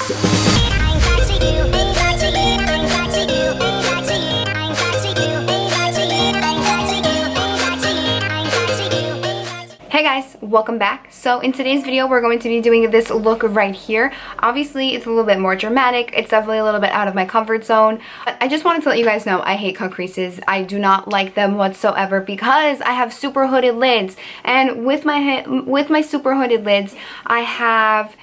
Hey guys, welcome back. So in today's video we're going to be doing this look right here. Obviously it's a little bit more dramatic, it's definitely a little bit out of my comfort zone, but I just wanted to let you guys know I hate cut creases. I do not like them whatsoever because I have super hooded lids, and with my super hooded lids I have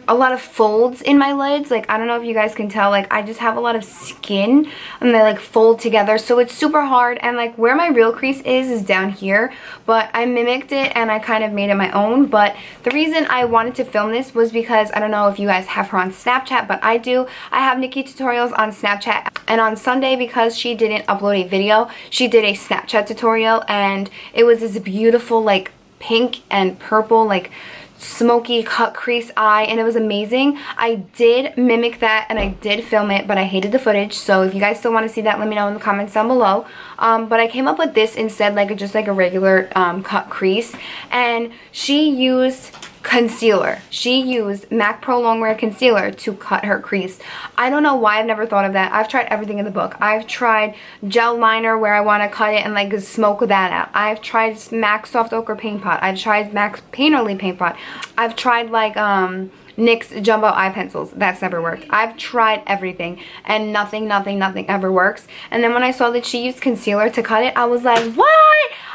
a lot of folds in my lids. Like, I don't know if you guys can tell, like I just have a lot of skin and they like fold together, so it's super hard. And like where my real crease is down here, but I mimicked it and I kind of made it my own. But the reason I wanted to film this was because I don't know if you guys have her on Snapchat, but I do. I have Nikki tutorials on Snapchat, and on Sunday, because she didn't upload a video, she did a Snapchat tutorial, and it was this beautiful like pink and purple like smoky cut crease eye, and it was amazing. I did mimic that and I did film it, but I hated the footage, so if you guys still want to see that, let me know in the comments down below. But I came up with this instead, like just like a regular cut crease, and she used concealer. She used MAC Pro Longwear concealer to cut her crease. I don't know why I've never thought of that. I've tried everything in the book. I've tried gel liner where I want to cut it and like smoke that out. I've tried MAC Soft Ochre Paint Pot. I've tried MAC Painterly Paint Pot. I've tried like NYX Jumbo Eye Pencils. That's never worked. I've tried everything and nothing ever works. And then when I saw that she used concealer to cut it, I was like, what?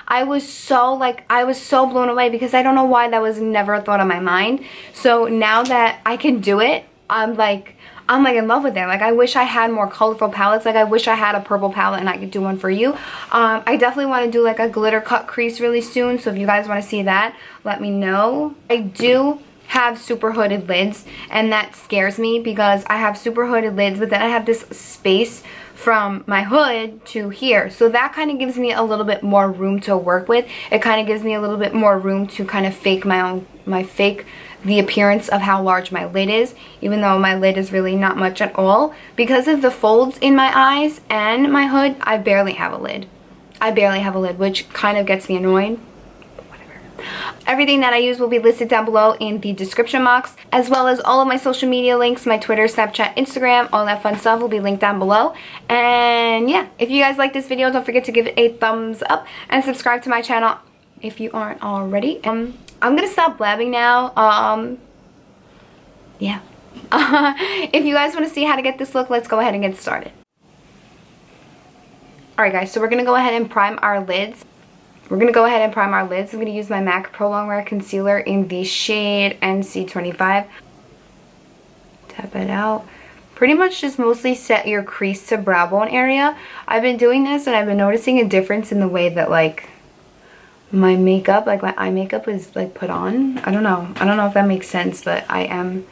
I was so blown away, because I don't know why that was never a thought on my mind. So now that I can do it, I'm like in love with it. Like, I wish I had more colorful palettes. Like, I wish I had a purple palette and I could do one for you. I definitely want to do like a glitter cut crease really soon, so if you guys want to see that, let me know. I do have super hooded lids, and that scares me because I have super hooded lids, but then I have this space from my hood to here, so that kind of gives me a little bit more room to work with. It kind of gives me a little bit more room to kind of fake the appearance of how large my lid is, even though my lid is really not much at all. Because of the folds in my eyes and my hood, I barely have a lid. Which kind of gets me annoyed. Everything that I use will be listed down below in the description box, as well as all of my social media links, my Twitter, Snapchat, Instagram, all that fun stuff will be linked down below. And yeah, if you guys like this video, don't forget to give it a thumbs up and subscribe to my channel if you aren't already. I'm gonna stop blabbing now. Yeah. If you guys want to see how to get this look, let's go ahead and get started. Alright guys, so we're gonna go ahead and prime our lids. I'm going to use my MAC Pro Longwear Concealer in the shade NC25. Tap it out. Pretty much just mostly set your crease to brow bone area. I've been doing this and I've been noticing a difference in the way that like my makeup, like my eye makeup is like put on. I don't know if that makes sense, but I am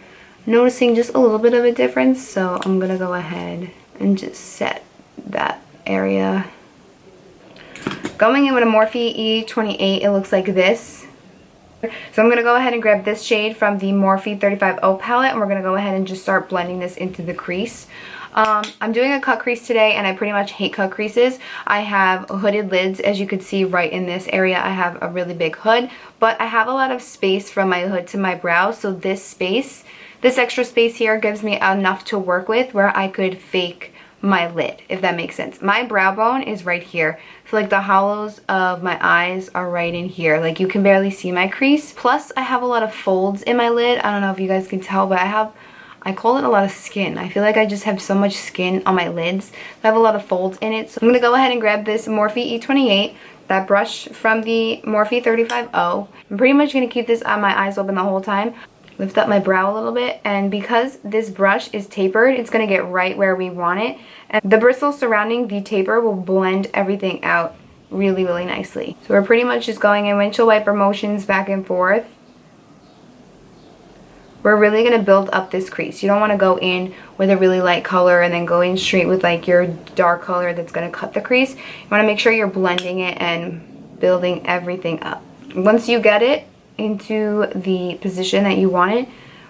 noticing just a little bit of a difference. So I'm going to go ahead and just set that area. Going in with a Morphe E28, it looks like this. So I'm going to go ahead and grab this shade from the Morphe 350 palette, and we're going to go ahead and just start blending this into the crease. I'm doing a cut crease today, and I pretty much hate cut creases. I have hooded lids, as you can see right in this area. I have a really big hood, but I have a lot of space from my hood to my brow, so this extra space here gives me enough to work with where I could fake my lid, if that makes sense. My brow bone is right here, so like the hollows of my eyes are right in here. Like, you can barely see my crease. Plus I have a lot of folds in my lid. I don't know if you guys can tell, but I call it a lot of skin. I feel like I just have so much skin on my lids. I have a lot of folds in it. So I'm gonna go ahead and grab this Morphe E28, that brush from the Morphe 350. I'm pretty much gonna keep this on my eyes open the whole time. Lift up my brow a little bit, and because this brush is tapered, it's going to get right where we want it, and the bristles surrounding the taper will blend everything out really nicely. So we're pretty much just going in windshield wiper motions back and forth. We're really going to build up this crease. You don't want to go in with a really light color and then go in straight with like your dark color that's going to cut the crease. You want to make sure you're blending it and building everything up. Once you get it into the position that you want it,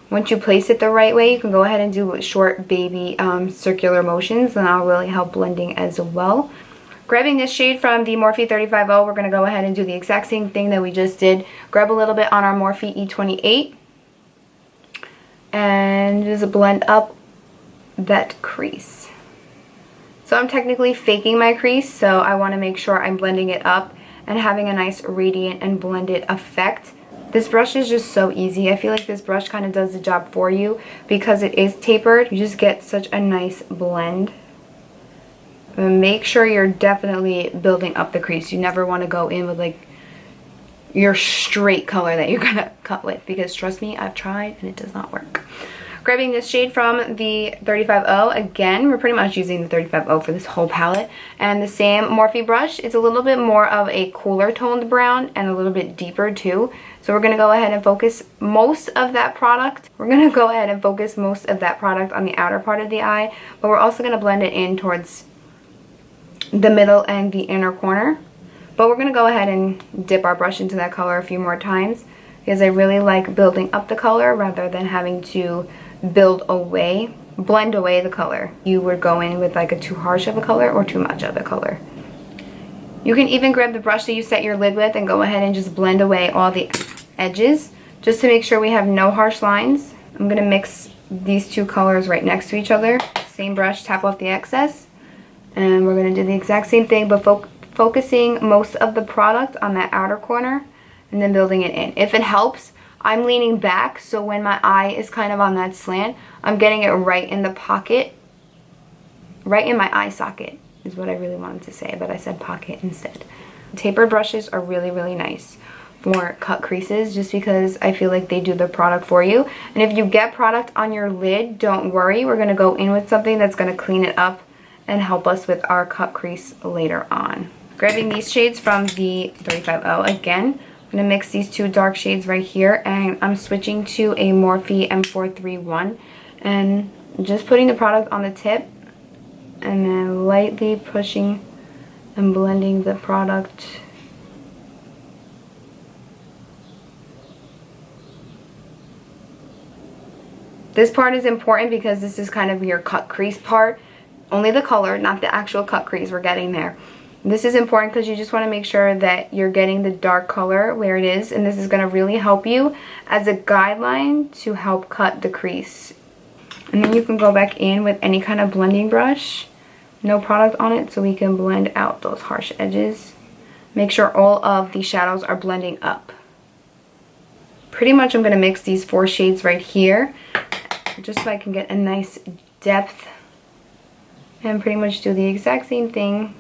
once you place it the right way, you can go ahead and do short baby circular motions, and that'll really help blending as well. Grabbing this shade from the Morphe 350, we're going to go ahead and do the exact same thing that we just did. Grab a little bit on our Morphe E28 and and just blend up that crease. So I'm technically faking my crease, so I want to make sure I'm blending it up and having a nice radiant and blended effect. This brush is just so easy. I feel like this brush kind of does the job for you because it is tapered. You just get such a nice blend. And make sure you're definitely building up the crease. You never want to go in with like your straight color that you're gonna cut with, because trust me, I've tried and it does not work. Grabbing this shade from the 35O. Again, we're pretty much using the 35O for this whole palette. And the same Morphe brush. It's a little bit more of a cooler toned brown and a little bit deeper too. So we're going to go ahead and focus most of that product. We're going to go ahead and focus most of that product on the outer part of the eye. But we're also going to blend it in towards the middle and the inner corner. But we're going to go ahead and dip our brush into that color a few more times, because I really like building up the color rather than having to blend away the color. You would go in with like a too harsh of a color or too much of a color. You can even grab the brush that you set your lid with and go ahead and just blend away all the edges just to make sure we have no harsh lines. I'm going to mix these two colors right next to each other. Same brush, tap off the excess. And we're going to do the exact same thing, but focusing most of the product on that outer corner and then building it in. If it helps, I'm leaning back, so when my eye is kind of on that slant, I'm getting it right in the pocket, right in my eye socket is what I really wanted to say, but I said pocket instead. Tapered brushes are really, really nice for cut creases, just because I feel like they do the product for you. And if you get product on your lid, don't worry. We're going to go in with something that's going to clean it up and help us with our cut crease later on. Grabbing these shades from the 35O again. I'm going to mix these two dark shades right here, and I'm switching to a Morphe M431 and just putting the product on the tip and then lightly pushing and blending the product. This part is important because this is kind of your cut crease part. Only the color, not the actual cut crease. We're getting there. This is important because you just want to make sure that you're getting the dark color where it is, and this is going to really help you as a guideline to help cut the crease. And then you can go back in with any kind of blending brush, no product on it, so we can blend out those harsh edges. Make sure all of the shadows are blending up. Pretty much I'm going to mix these four shades right here, just so I can get a nice depth, and pretty much do the exact same thing.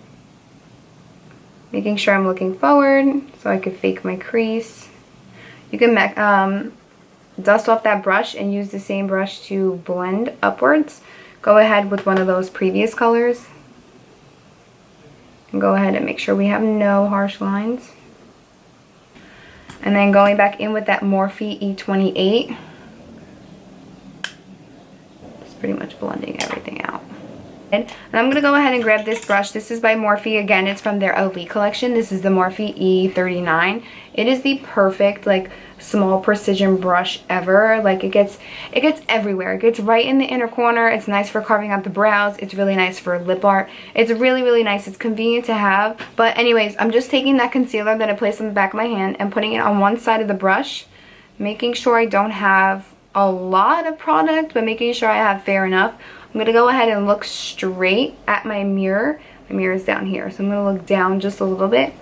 Making sure I'm looking forward so I could fake my crease. You can dust off that brush and use the same brush to blend upwards. Go ahead with one of those previous colors. And go ahead and make sure we have no harsh lines. And then going back in with that Morphe E28. Just pretty much blending everything out. And I'm going to go ahead and grab this brush. This is by Morphe. Again, it's from their Elite collection. This is the Morphe E39. It is the perfect like small precision brush ever. Like it gets everywhere. It gets right in the inner corner. It's nice for carving out the brows. It's really nice for lip art. It's really, really nice. It's convenient to have. But anyways, I'm just taking that concealer that I placed on the back of my hand and putting it on one side of the brush, making sure I don't have a lot of product, but making sure I have fair enough. I'm going to go ahead and look straight at my mirror. My mirror is down here, so I'm going to look down just a little bit.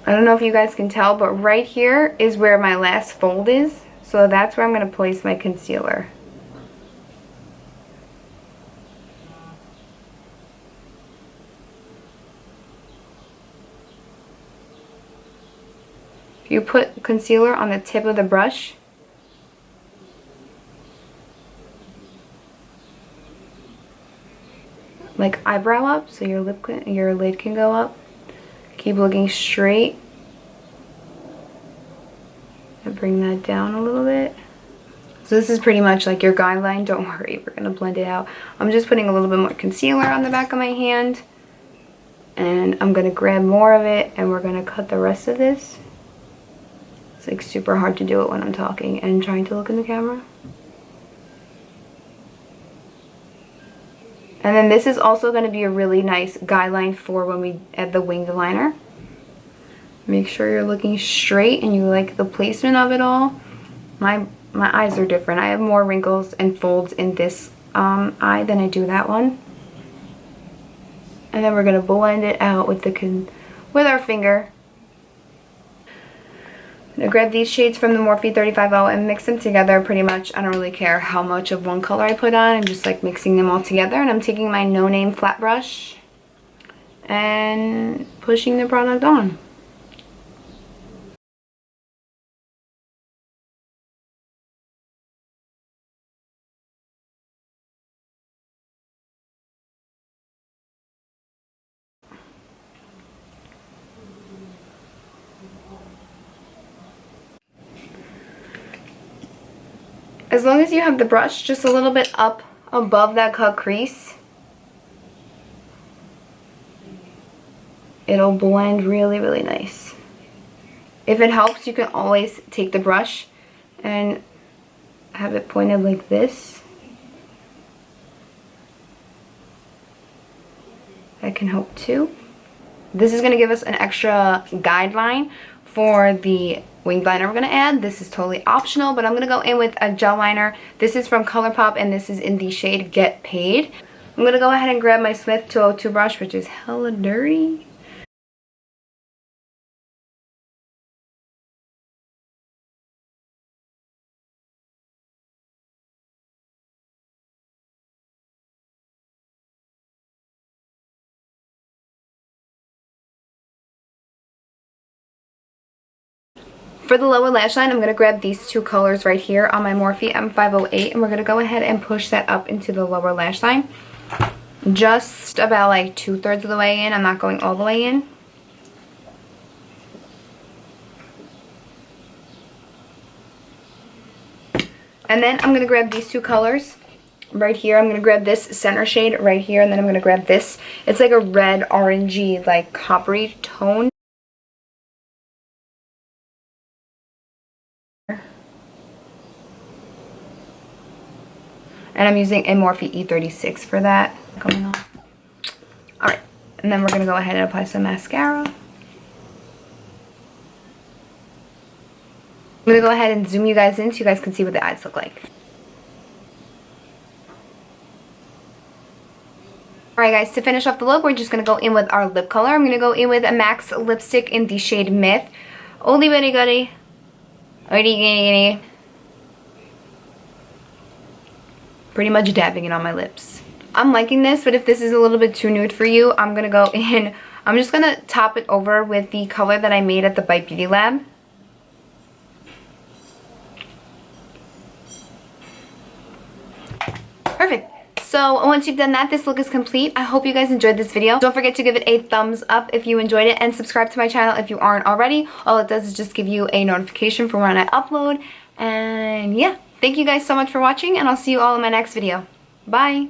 I don't know if you guys can tell, but right here is where my last fold is. So that's where I'm going to place my concealer. If you put concealer on the tip of the brush, like eyebrow up, so your lid can go up. Keep looking straight and bring that down a little bit. So this is pretty much like your guideline. Don't worry, we're gonna blend it out. I'm just putting a little bit more concealer on the back of my hand, and I'm gonna grab more of it and we're gonna cut the rest of this. It's like super hard to do it when I'm talking and trying to look in the camera. And then this is also going to be a really nice guideline for when we add the winged liner. Make sure you're looking straight and you like the placement of it all. My my eyes are different. I have more wrinkles and folds in this eye than I do that one. And then we're going to blend it out with with our finger. I'm going to grab these shades from the Morphe 35O and mix them together pretty much. I don't really care how much of one color I put on. I'm just like mixing them all together. And I'm taking my No Name flat brush and pushing the product on. As long as you have the brush just a little bit up above that cut crease, it'll blend really, really nice. If it helps, you can always take the brush and have it pointed like this. That can help too. This is going to give us an extra guideline for the winged liner we're going to add. This is totally optional, but I'm going to go in with a gel liner. This is from ColourPop and this is in the shade Get Paid. I'm going to go ahead and grab my Smith 202 brush, which is hella dirty. For the lower lash line, I'm going to grab these two colors right here on my Morphe M508, and we're going to go ahead and push that up into the lower lash line. Just about like 2/3 of the way in. I'm not going all the way in. And then I'm going to grab these two colors right here. I'm going to grab this center shade right here, and then I'm going to grab this. It's like a red, orangey, like coppery tone. And I'm using a Morphe E36 for that. Coming off. Alright, and then we're going to go ahead and apply some mascara. I'm going to go ahead and zoom you guys in so you guys can see what the eyes look like. Alright guys, to finish off the look, we're just going to go in with our lip color. I'm going to go in with a MAC lipstick in the shade Myth. Oldie bitty goodie. Oldie goodie. Pretty much dabbing it on my lips. I'm liking this, but if this is a little bit too nude for you, I'm going to go in. I'm just going to top it over with the color that I made at the Bite Beauty Lab. Perfect. So once you've done that, this look is complete. I hope you guys enjoyed this video. Don't forget to give it a thumbs up if you enjoyed it, and subscribe to my channel if you aren't already. All it does is just give you a notification for when I upload. And yeah, thank you guys so much for watching, and I'll see you all in my next video. Bye!